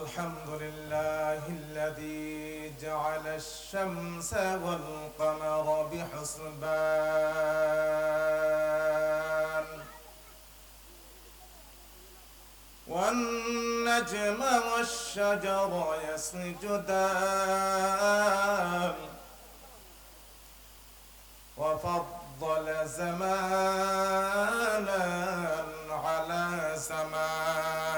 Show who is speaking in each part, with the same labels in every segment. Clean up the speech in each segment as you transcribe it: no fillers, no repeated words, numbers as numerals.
Speaker 1: الحمد لله الذي جعل الشمس والقمر بحسبان والنجم والشجر يسجدان وفضل زمانا على زمان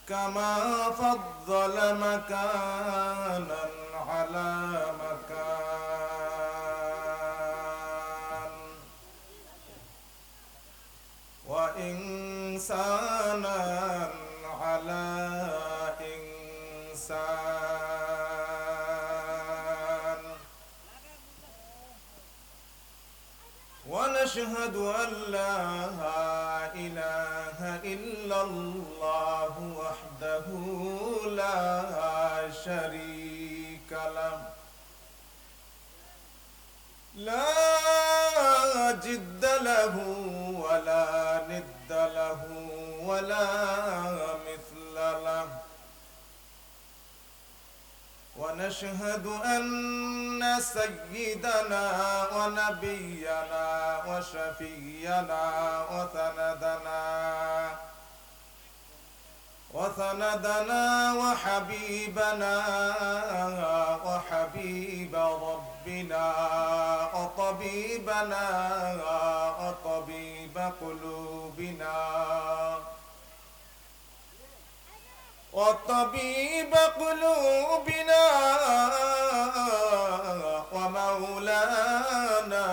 Speaker 1: كما فضل مكانا على مكان وإنسانا على إنسان ونشهد أن لا إله إلا الله وحده لا شريك له لا جد له ولا ند له ولا مثل له ونشهد أن سيدنا ونبينا وشفينا وسندنا وحبيبنا وحبيب ربنا وطبيبنا وطبيب قلوبنا ومولانا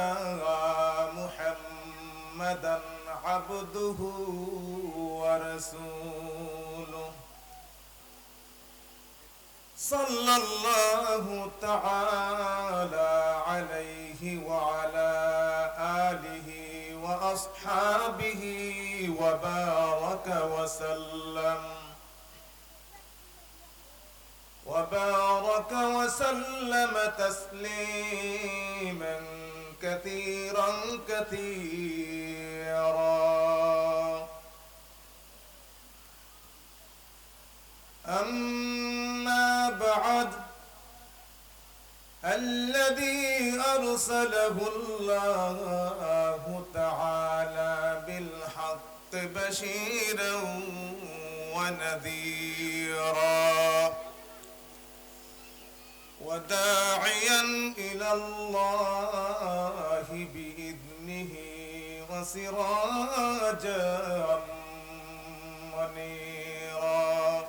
Speaker 1: محمدا عبده ورسوله صلى الله تعالى عليه وعلى آله وأصحابه وبارك وسلم تسليما كثيرا أما بعد الذي أرسله الله تعالى بالحق بشيرا ونذيرا وداعيا إلى الله بإذنه وسراجا منيرا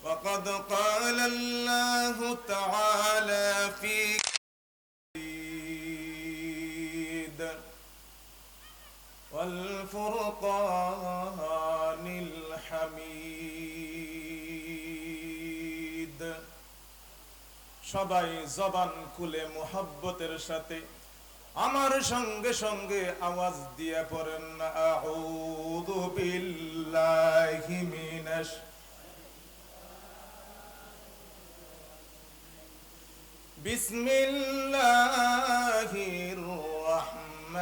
Speaker 1: وقد قال الله تعالى في والفرقان الحميد সবাই জবান খুলে মুহাব্বতের সাথে আমার সঙ্গে সঙ্গে আওয়াজ দিয়ে পড়েন আউযু বিল্লাহি মিনাশ বিসমিল্লাহির রহমানির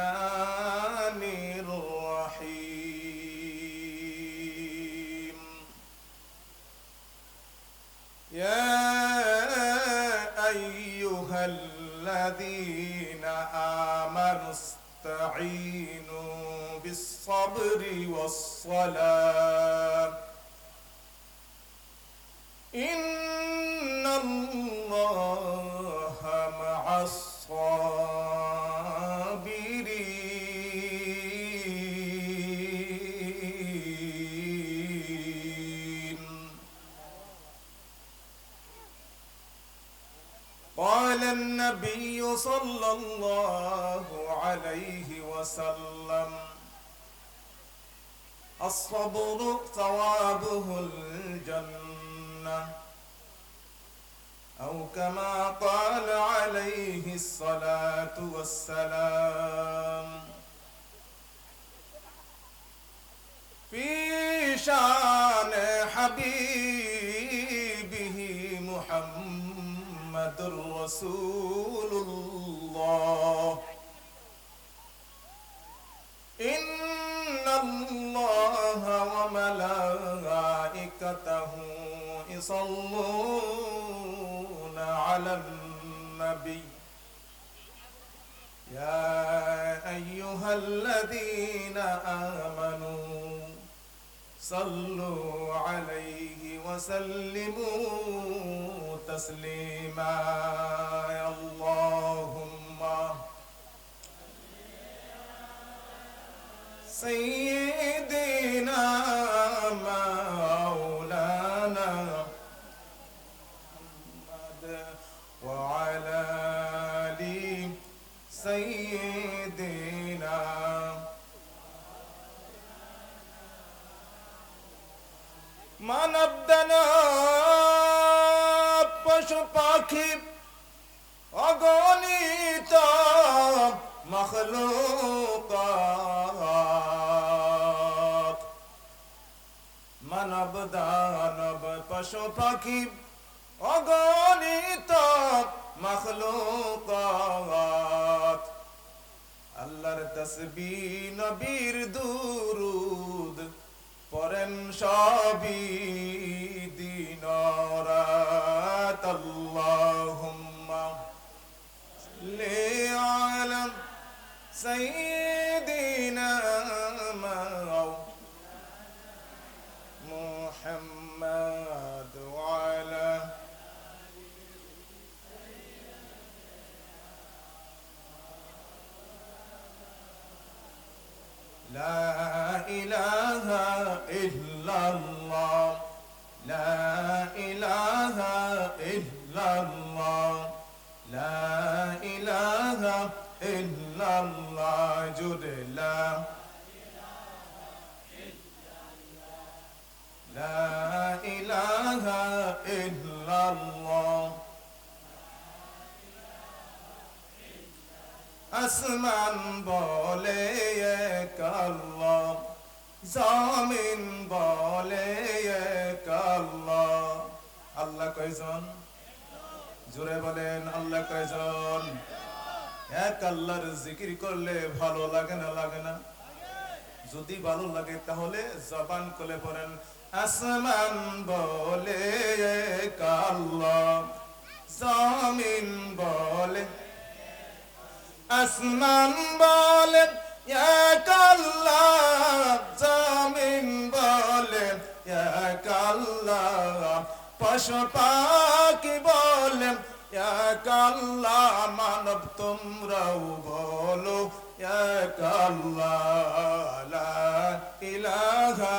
Speaker 1: রহিম ইয়া আইয়ুহাল্লাযীনা আমানুস্তাঈনু বিস-সাবরি ওয়াস-সালাহ ইন্নাল্লাহা মা'আস-সাবিরিন قال النبي صلى الله عليه وسلم الصبر ثوابه الجنة أو كما قال عليه الصلاة والسلام في شان حبيبه محمد رسول الله يا أيها الذين آمنوا صلوا عليه وسلموا تسليما اللهم سيدنا مولانا محمد وعلى آل سيدنا মানবদানা পশু পাখি অগণিত মখলুকাত মানব দানব পশু পাখি অগণিত মখলুকাত আল্লাহর তাসবিহ নবীর দুরুদ পড়েন সবই দিন রাত আল্লাহুম্মা সাল্লি আলা সাইয়্যিদিনা মুহাম্মাদ ওয়া আলা لا إله إلا الله لا إله إلا الله لا إله إلا الله جد لا إله إلا الله আসমান বলে এক আল্লাহ জমিন বলে এক আল্লাহ আল্লাহ কয়জন জোরে বলেন আল্লাহ কয়জন এক আল্লাহর জিকির করলে ভালো লাগে না লাগে না যদি ভালো লাগে তাহলে জবান খুলে পড়েন আসমান বলে এক আল্লাহ জমিন বলে আসমান বলে এক আল্লাহ জমিন বলে এক আল্লাহ পশু পাখি বলে এক আল্লাহ মানব তোমরাও বলো এক আল্লাহ লা ইলাহা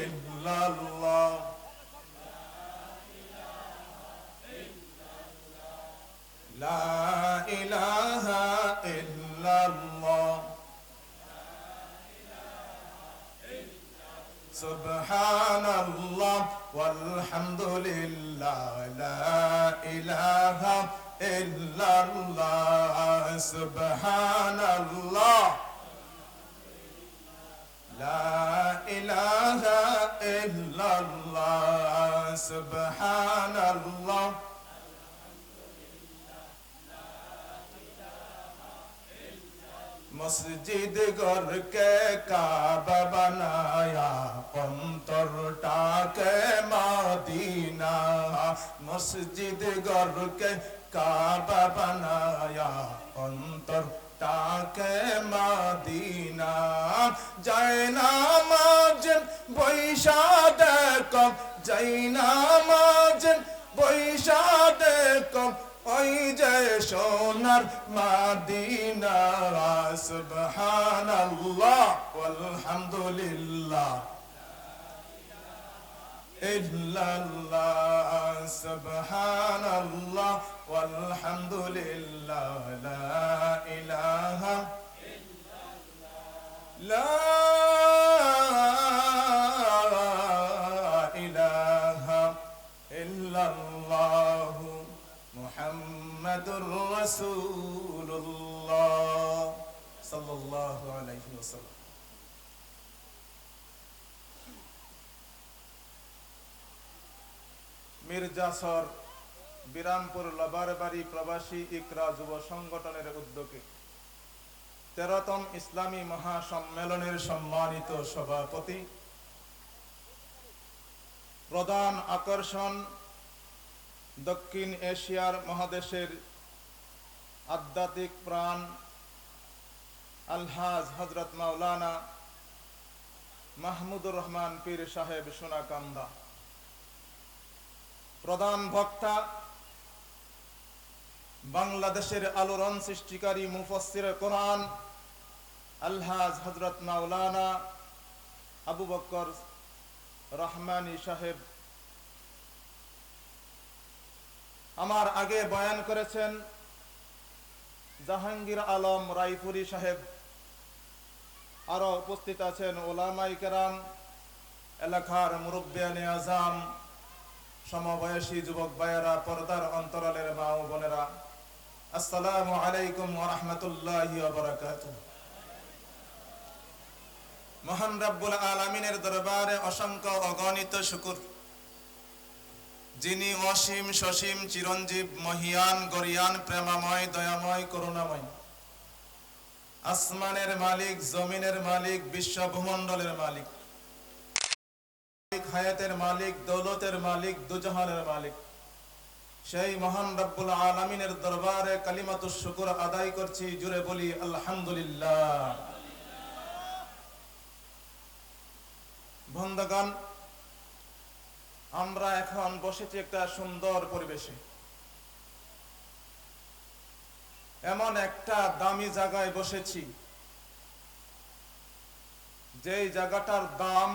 Speaker 1: ইল্লাল্লাহ লা ইলাহা ইল্লাল্লাহ সুবহানাল্লাহ ওয়ালহামদুলিল্লাহ লা ইলাহা ইল্লাল্লাহ সুবহানাল্লাহ লা ইলাহা ইল্লাল্লাহ সুবহানাল্লাহ मस्जिद घर के काबा बनाया अंतरटा के मदीना मस्जिद घर के काबा बनाया अंतरटा के मदीना जायना माजन बैशा देखो जायना माजन बैशा देखो ওই যে সোনার মদিনা সুবহানাল্লাহ ওয়ালহামদুলিল্লাহ ইল্লাল্লাহ সুবহানাল্লাহ ওয়ালহামদুলিল্লাহ লা ইলাহা ইল্লাল্লাহ লা ইলাহা ইল্লাল্লাহ মুহাম্মাদুর রাসূলুল্লাহ সাল্লাল্লাহু আলাইহি ওয়াসাল্লাম। মির্জাসর বিরামপুর লবারবাড়ি প্রবাসী ইকরা যুব সংগঠনের উদ্যোগে 13তম ইসলামী মহাসম্মেলনের সম্মানিত সভাপতি, প্রধান আকর্ষণ দক্ষিণ এশিয়ার মহাদেশের আধ্যাত্মিক প্রাণ আলহাজ হযরত মাওলানা মাহমুদুর রহমান পীর সাহেব সোনাকান্দা, প্রধান বক্তা বাংলাদেশের আলোড়ন সৃষ্টিকারী মুফাসসিরে কোরআন আলহাজ হযরত মাওলানা আবু বকর রহমানী সাহেব আমার আগে বয়ান করেছেন। জাহাঙ্গীর আলম রায়পুরী সাহেব, আরো উপস্থিত আছেন ওলামায়ে কেরাম, এলাকার মুরব্বিয়ানে আজম, সমবয়সী যুবক ভাইয়েরা, পর্দার অন্তরালের মা ও বোনেরা, আসসালামু আলাইকুম ওয়া রাহমাতুল্লাহি ওয়া বারাকাতুহু। মহান রব্বুল আলামিনের দরবারে অসংখ্য অগণিত শুকর, যিনি অসীম সসীম চিরঞ্জীব মহিয়ান গরিয়ান প্রেমাময় দয়াময় করুণাময়, আসমানের মালিক, জমিনের মালিক, বিশ্ব ভূমণ্ডলের মালিক, হায়াতের মালিক, দৌলতের মালিক, দুজাহানের মালিক, সেই মহান রব্বুল আলামিনের দরবারে কালিমাতুশ শুকর আদায় করছি। জুড়ে বলি আলহামদুলিল্লাহ। বন্ধুগণ, আমরা এখন বসেছি একটা সুন্দর পরিবেশে, এমন একটা দামি জায়গায় বসেছি যেই জায়গাটার দাম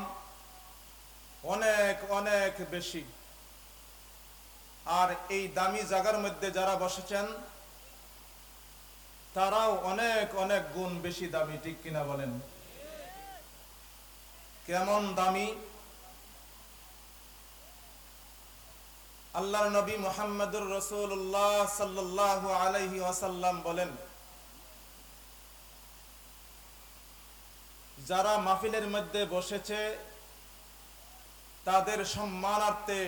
Speaker 1: অনেক অনেক বেশি। আর এই দামি জায়গার মধ্যে যারা বসেছেন তারাও অনেক অনেক গুণ বেশি দামি, ঠিক কিনা বলেন? কেমন দামি? আল্লাহর নবী মুহাম্মদুর রাসূলুল্লাহ সাল্লাল্লাহু আলাইহি ওয়াসাল্লাম বলেন, যারা মাহফিলের মধ্যে বসেছে তাদের সম্মানার্থে